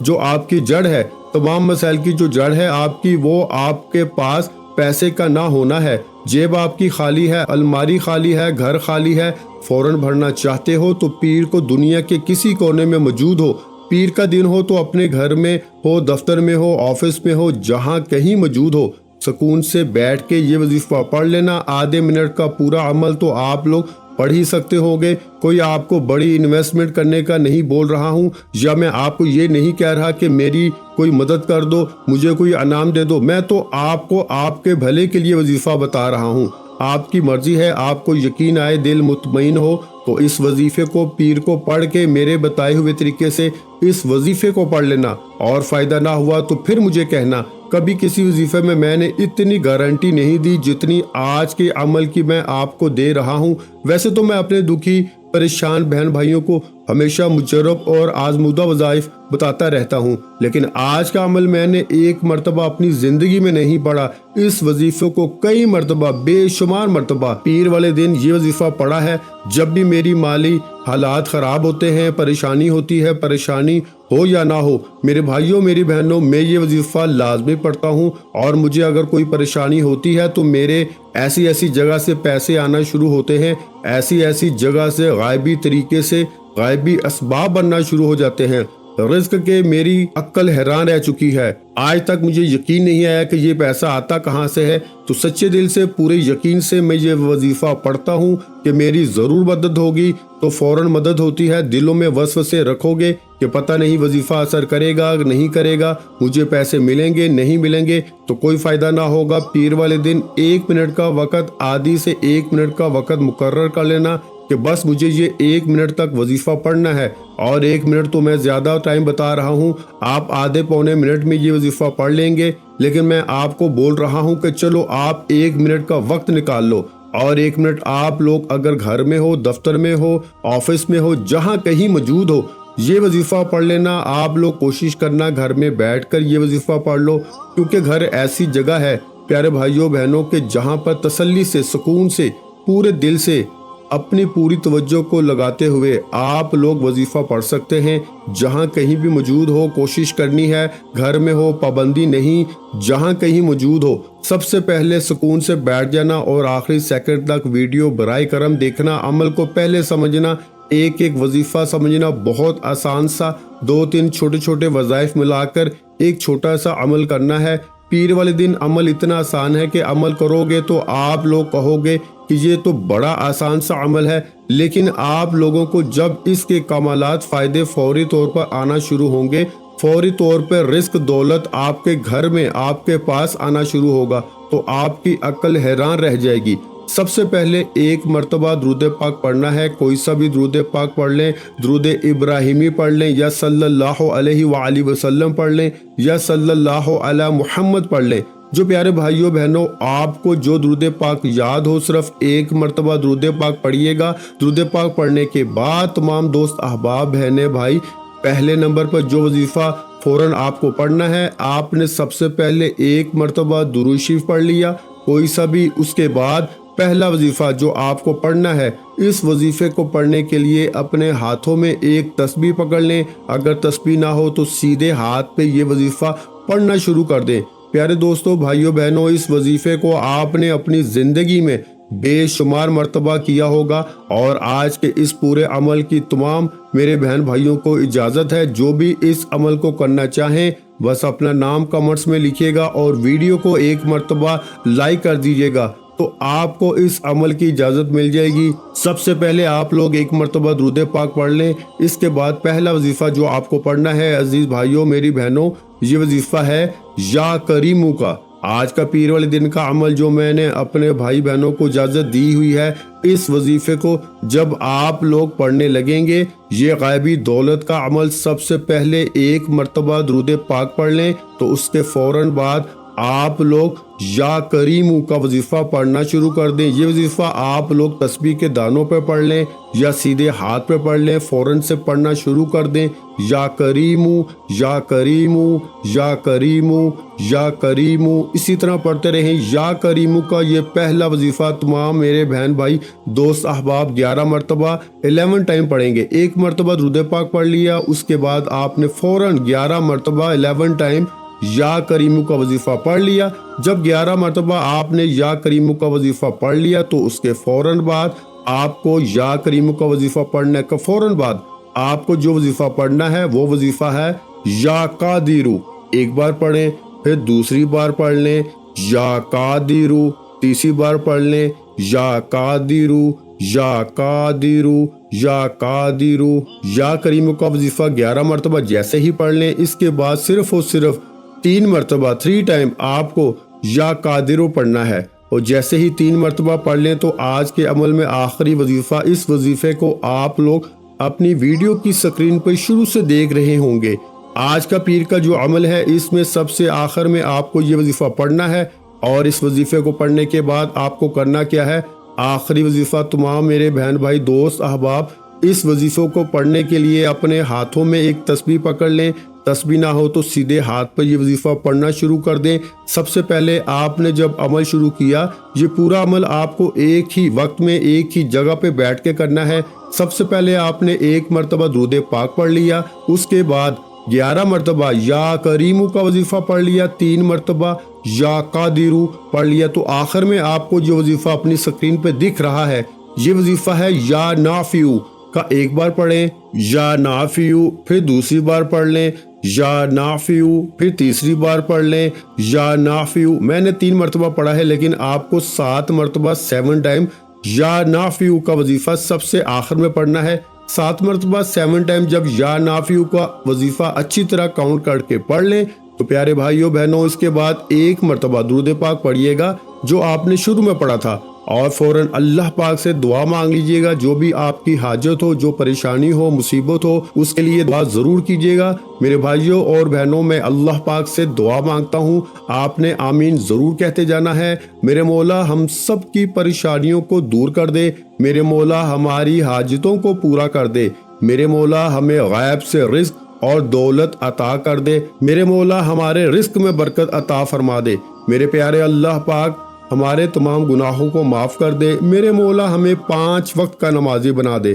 جو آپ کی جڑ ہے، تمام مسائل کی جو جڑ ہے آپ کی، وہ آپ کے پاس پیسے کا نہ ہونا ہے۔ جیب آپ کی خالی ہے، الماری خالی ہے، گھر خالی ہے، فوراً بھرنا چاہتے ہو تو پیر کو دنیا کے کسی کونے میں موجود ہو، پیر کا دن ہو تو اپنے گھر میں ہو، دفتر میں ہو، آفس میں ہو، جہاں کہیں موجود ہو، سکون سے بیٹھ کے یہ وظیفہ پڑھ لینا۔ آدھے منٹ کا پورا عمل تو آپ لوگ پڑھ ہی سکتے ہوگے۔ کوئی آپ کو بڑی انویسٹمنٹ کرنے کا نہیں بول رہا ہوں، یا میں آپ کو یہ نہیں کہہ رہا کہ میری کوئی مدد کر دو، مجھے کوئی انعام دے دو۔ میں تو آپ کو آپ کے بھلے کے لیے وظیفہ بتا رہا ہوں۔ آپ کی مرضی ہے، آپ کو یقین آئے، دل مطمئن ہو تو اس وظیفے کو پیر کو پڑھ کے میرے بتائے ہوئے طریقے سے اس وظیفے کو پڑھ لینا، اور فائدہ نہ ہوا تو پھر مجھے کہنا۔ کبھی کسی وظیفے میں نے اتنی گارنٹی نہیں دی جتنی آج کے عمل کی میں آپ کو دے رہا ہوں۔ ویسے تو میں اپنے دکھی پریشان بہن بھائیوں کو ہمیشہ مجرب اور آزمودہ وظائف بتاتا رہتا ہوں، لیکن آج کا عمل میں نے ایک مرتبہ اپنی زندگی میں نہیں پڑھا، اس وظیفے کو کئی مرتبہ، بے شمار مرتبہ پیر والے دن یہ وظیفہ پڑھا ہے۔ جب بھی میری مالی حالات خراب ہوتے ہیں، پریشانی ہوتی ہے، پریشانی ہو یا نہ ہو، میرے بھائیوں میری بہنوں، میں یہ وظیفہ لازمی پڑھتا ہوں، اور مجھے اگر کوئی پریشانی ہوتی ہے تو میرے ایسی جگہ سے پیسے آنا شروع ہوتے ہیں، ایسی جگہ سے غائبی طریقے سے غائبی اسباب بننا شروع ہو جاتے ہیں۔ رزق کے میری عقل حیران رہ چکی ہے، آج تک مجھے یقین نہیں آیا کہ یہ پیسہ آتا کہاں سے ہے۔ تو سچے دل سے، پورے یقین سے میں یہ وظیفہ پڑھتا ہوں کہ میری ضرور مدد ہوگی، تو فوراً مدد ہوتی ہے۔ دلوں میں وسوسے رکھو گے کہ پتہ نہیں وظیفہ اثر کرے گا نہیں کرے گا، مجھے پیسے ملیں گے نہیں ملیں گے، تو کوئی فائدہ نہ ہوگا۔ پیر والے دن 1 منٹ کا وقت، آدھی سے 1 منٹ کا وقت مقرر کر لینا کہ بس مجھے یہ 1 منٹ تک وظیفہ پڑھنا ہے، اور 1 منٹ تو میں زیادہ ٹائم بتا رہا ہوں، آپ آدھے پونے منٹ میں یہ وظیفہ پڑھ لیں گے، لیکن میں آپ کو بول رہا ہوں کہ چلو آپ 1 منٹ کا وقت نکال لو، اور 1 منٹ آپ لوگ اگر گھر میں ہو، دفتر میں ہو، آفس میں ہو، جہاں کہیں موجود ہو، یہ وظیفہ پڑھ لینا۔ آپ لوگ کوشش کرنا گھر میں بیٹھ کر یہ وظیفہ پڑھ لو، کیونکہ گھر ایسی جگہ ہے پیارے بھائیوں بہنوں کہ جہاں پر تسلی سے، سکون سے، پورے دل سے، اپنی پوری توجہ کو لگاتے ہوئے آپ لوگ وظیفہ پڑھ سکتے ہیں۔ جہاں کہیں بھی موجود ہو، کوشش کرنی ہے گھر میں ہو، پابندی نہیں، جہاں کہیں موجود ہو، سب سے پہلے سکون سے بیٹھ جانا اور آخری سیکنڈ تک ویڈیو برائے کرم دیکھنا، عمل کو پہلے سمجھنا، ایک وظیفہ سمجھنا، بہت آسان سا 2-3 چھوٹے وظائف ملا کر ایک چھوٹا سا عمل کرنا ہے۔ پیر والے دن عمل اتنا آسان ہے کہ عمل کرو گے تو آپ لوگ کہو گے کہ یہ تو بڑا آسان سا عمل ہے، لیکن آپ لوگوں کو جب اس کے کمالات، فائدے فوری طور پر آنا شروع ہوں گے، فوری طور پر رزق، دولت آپ کے گھر میں، آپ کے پاس آنا شروع ہوگا، تو آپ کی عقل حیران رہ جائے گی۔ سب سے پہلے 1 مرتبہ درود پاک پڑھنا ہے، کوئی سا بھی درود پاک پڑھ لیں، درود ابراہیمی پڑھ لیں، یا صلی اللہ علیہ وآلہ وسلم پڑھ لیں، یا صلی اللہ علی محمد پڑھ لیں۔ جو پیارے بھائیوں بہنوں، آپ کو جو درود پاک یاد ہو، صرف 1 مرتبہ درود پاک پڑھیے گا۔ درود پاک پڑھنے کے بعد تمام دوست احباب بہنیں بھائی، پہلے نمبر پر جو وظیفہ فوراً آپ کو پڑھنا ہے، آپ نے سب سے پہلے 1 مرتبہ درود شریف پڑھ لیا، کوئی سا بھی۔ اس کے بعد پہلا وظیفہ جو آپ کو پڑھنا ہے، اس وظیفے کو پڑھنے کے لیے اپنے ہاتھوں میں ایک تسبیح پکڑ لیں، اگر تسبیح نہ ہو تو سیدھے ہاتھ پہ یہ وظیفہ پڑھنا شروع کر دیں۔ پیارے دوستوں، بھائیوں بہنوں، اس وظیفے کو آپ نے اپنی زندگی میں بے شمار مرتبہ کیا ہوگا، اور آج کے اس پورے عمل کی تمام میرے بہن بھائیوں کو اجازت ہے، جو بھی اس عمل کو کرنا چاہیں بس اپنا نام کمنٹس میں لکھیے گا اور ویڈیو کو 1 مرتبہ لائک کر دیجیے گا، تو آپ کو اس عمل کی اجازت مل جائے گی۔ سب سے پہلے آپ لوگ 1 مرتبہ درود پاک پڑھ لیں، اس کے بعد پہلا وظیفہ جو آپ کو پڑھنا ہے عزیز بھائیوں میری بہنوں، یہ وظیفہ ہے یا کریمو کا۔ آج کا پیر والے دن کا عمل جو میں نے اپنے بھائی بہنوں کو اجازت دی ہوئی ہے، اس وظیفے کو جب آپ لوگ پڑھنے لگیں گے، یہ غائبی دولت کا عمل، سب سے پہلے 1 مرتبہ درود پاک پڑھ لیں، تو اس کے فوراً بعد آپ لوگ یا کریمو کا وظیفہ پڑھنا شروع کر دیں۔ یہ وظیفہ آپ لوگ تسبیح کے دانوں پہ پڑھ لیں یا سیدھے ہاتھ پہ پڑھ لیں، فوراً سے پڑھنا شروع کر دیں۔ یا کریمو یا کریمو یا کریمو یا کریمو، اسی طرح پڑھتے رہیں۔ یا کریمو کا یہ پہلا وظیفہ تمام میرے بہن بھائی دوست احباب 11 مرتبہ 11 ٹائم پڑھیں گے۔ ایک مرتبہ درود پاک پڑھ لیا، اس کے بعد آپ نے فوراً 11 مرتبہ 11 ٹائم یا کریمو کا وظیفہ پڑھ لیا۔ جب 11 مرتبہ آپ نے یا کریمو کا وظیفہ پڑھ لیا تو اس کے فوراً بعد آپ کو یا کریمو کا وظیفہ پڑھنے کا فوراً بعد آپ کو جو وظیفہ پڑھنا ہے وہ وظیفہ ہے یا قادرو۔ ایک بار پڑھیں، پھر دوسری بار پڑھ لیں یا قادرو، تیسری بار پڑھ لیں یا قادرو یا قادرو یا قادرو۔ یا کریمو کا وظیفہ 11 مرتبہ جیسے ہی پڑھ لیں، اس کے بعد صرف اور صرف 3 مرتبہ 3 ٹائم آپ کو یا قادرو پڑھنا ہے، اور جیسے ہی 3 مرتبہ پڑھ لیں تو آج کے عمل میں آخری وظیفہ، اس وظیفے کو آپ لوگ اپنی ویڈیو کی سکرین پر شروع سے دیکھ رہے ہوں گے۔ آج کا پیر کا جو عمل ہے اس میں سب سے آخر میں آپ کو یہ وظیفہ پڑھنا ہے، اور اس وظیفے کو پڑھنے کے بعد آپ کو کرنا کیا ہے؟ آخری وظیفہ تمام میرے بہن بھائی دوست احباب اس وظیفوں کو پڑھنے کے لیے اپنے ہاتھوں میں ایک تسبیح پکڑ لیں، تسبیح نہ ہو تو سیدھے ہاتھ پر یہ وظیفہ پڑھنا شروع کر دیں۔ سب سے پہلے آپ نے جب عمل شروع کیا، یہ پورا عمل آپ کو ایک ہی وقت میں ایک ہی جگہ پہ بیٹھ کے کرنا ہے۔ سب سے پہلے آپ نے 1 مرتبہ درود پاک پڑھ لیا، اس کے بعد 11 مرتبہ یا کریمو کا وظیفہ پڑھ لیا، 3 مرتبہ یا قادرو پڑھ لیا، تو آخر میں آپ کو جو وظیفہ اپنی سکرین پہ دکھ رہا ہے یہ وظیفہ ہے یا نافعو کا۔ ایک بار پڑھیں یا نافعو، پھر دوسری بار پڑھ لیں یا نافعو، پھر تیسری بار پڑھ لیں یا نافعو۔ میں نے 3 مرتبہ پڑھا ہے، لیکن آپ کو 7 مرتبہ 7 ٹائم یا نافعو کا وظیفہ سب سے آخر میں پڑھنا ہے۔ 7 مرتبہ 7 ٹائم جب یا نافعو کا وظیفہ اچھی طرح کاؤنٹ کر کے پڑھ لیں تو پیارے بھائیوں بہنوں اس کے بعد 1 مرتبہ درود پاک پڑھیے گا جو آپ نے شروع میں پڑھا تھا، اور فوراً اللہ پاک سے دعا مانگ لیجئے گا۔ جو بھی آپ کی حاجت ہو، جو پریشانی ہو، مصیبت ہو، اس کے لیے دعا ضرور کیجئے گا۔ میرے بھائیوں اور بہنوں میں اللہ پاک سے دعا مانگتا ہوں، آپ نے آمین ضرور کہتے جانا ہے۔ میرے مولا ہم سب کی پریشانیوں کو دور کر دے، میرے مولا ہماری حاجتوں کو پورا کر دے، میرے مولا ہمیں غیب سے رزق اور دولت عطا کر دے، میرے مولا ہمارے رزق میں برکت عطا فرما دے، میرے پیارے اللہ پاک ہمارے تمام گناہوں کو معاف کر دے، میرے مولا ہمیں 5 وقت کا نمازی بنا دے،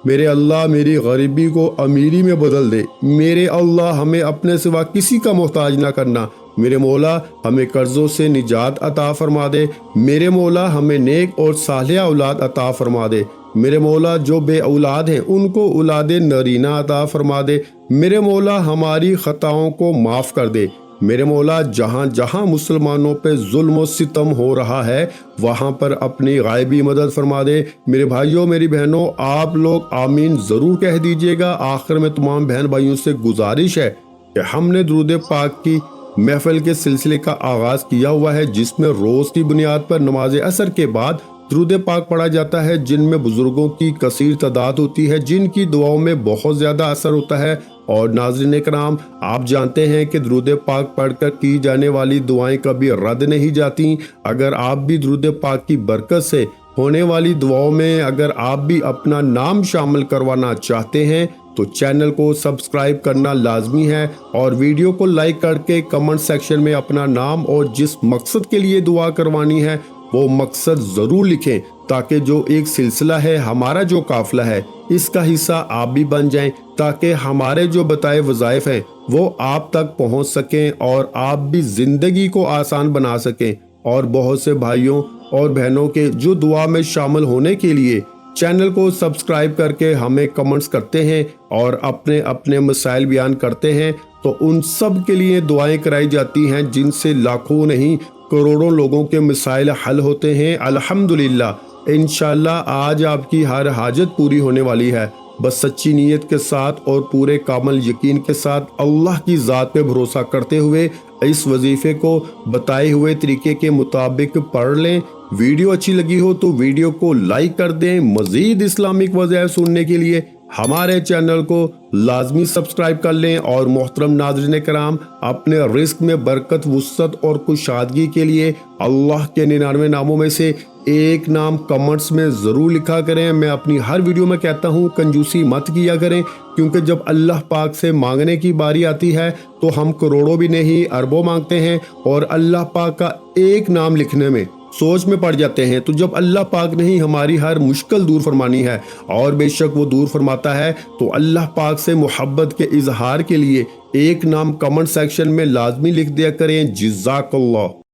میرے اللہ میری غریبی کو امیری میں بدل دے، میرے اللہ ہمیں اپنے سوا کسی کا محتاج نہ کرنا، میرے مولا ہمیں قرضوں سے نجات عطا فرما دے، میرے مولا ہمیں نیک اور صالحہ اولاد عطا فرما دے، میرے مولا جو بے اولاد ہیں ان کو اولاد نرینہ عطا فرما دے، میرے مولا ہماری خطاؤں کو معاف کر دے، میرے مولا جہاں جہاں مسلمانوں پہ ظلم و ستم ہو رہا ہے وہاں پر اپنی غائبی مدد فرما دے۔ میرے بھائیوں میری بہنوں آپ لوگ آمین ضرور کہہ دیجئے گا۔ آخر میں تمام بہن بھائیوں سے گزارش ہے کہ ہم نے درود پاک کی محفل کے سلسلے کا آغاز کیا ہوا ہے، جس میں روز کی بنیاد پر نماز عصر کے بعد درود پاک پڑھا جاتا ہے، جن میں بزرگوں کی کثیر تعداد ہوتی ہے، جن کی دعاؤں میں بہت زیادہ اثر ہوتا ہے۔ اور ناظرین کرام آپ جانتے ہیں کہ درود پاک پڑھ کر کی جانے والی دعائیں کبھی رد نہیں جاتی۔ اگر آپ بھی درود پاک کی برکت سے ہونے والی دعاؤں میں اگر آپ بھی اپنا نام شامل کروانا چاہتے ہیں تو چینل کو سبسکرائب کرنا لازمی ہے، اور ویڈیو کو لائک کر کے کمنٹ سیکشن میں اپنا نام اور جس مقصد کے لیے دعا کروانی ہے وہ مقصد ضرور لکھیں، تاکہ جو ایک سلسلہ ہے ہمارا جو قافلہ ہے اس کا حصہ آپ بھی بن جائیں، تاکہ ہمارے جو بتائے وظائف ہیں وہ آپ تک پہنچ سکیں اور آپ بھی زندگی کو آسان بنا سکیں۔ اور بہت سے بھائیوں اور بہنوں کے جو دعا میں شامل ہونے کے لیے چینل کو سبسکرائب کر کے ہمیں کمنٹس کرتے ہیں اور اپنے اپنے مسائل بیان کرتے ہیں، تو ان سب کے لیے دعائیں کرائی جاتی ہیں، جن سے لاکھوں نہیں کروڑوں لوگوں کے مسائل حل ہوتے ہیں۔ الحمدللہ انشاءاللہ آج آپ کی ہر حاجت پوری ہونے والی ہے، بس سچی نیت کے ساتھ اور پورے کامل یقین کے ساتھ اللہ کی ذات پہ بھروسہ کرتے ہوئے اس وظیفے کو بتائے ہوئے طریقے کے مطابق پڑھ لیں۔ ویڈیو اچھی لگی ہو تو ویڈیو کو لائک کر دیں۔ مزید اسلامک وظائف سننے کے لیے ہمارے چینل کو لازمی سبسکرائب کر لیں، اور محترم ناظرین کرام، اپنے رزق میں برکت، وسعت اور کشادگی کے لیے اللہ کے 99 ناموں میں سے ایک نام کمنٹس میں ضرور لکھا کریں۔ میں اپنی ہر ویڈیو میں کہتا ہوں کنجوسی مت کیا کریں، کیونکہ جب اللہ پاک سے مانگنے کی باری آتی ہے تو ہم کروڑوں بھی نہیں اربوں مانگتے ہیں، اور اللہ پاک کا ایک نام لکھنے میں سوچ میں پڑ جاتے ہیں۔ تو جب اللہ پاک نے ہی ہماری ہر مشکل دور فرمانی ہے، اور بے شک وہ دور فرماتا ہے، تو اللہ پاک سے محبت کے اظہار کے لیے ایک نام کمنٹ سیکشن میں لازمی لکھ دیا کریں۔ جزاک اللہ۔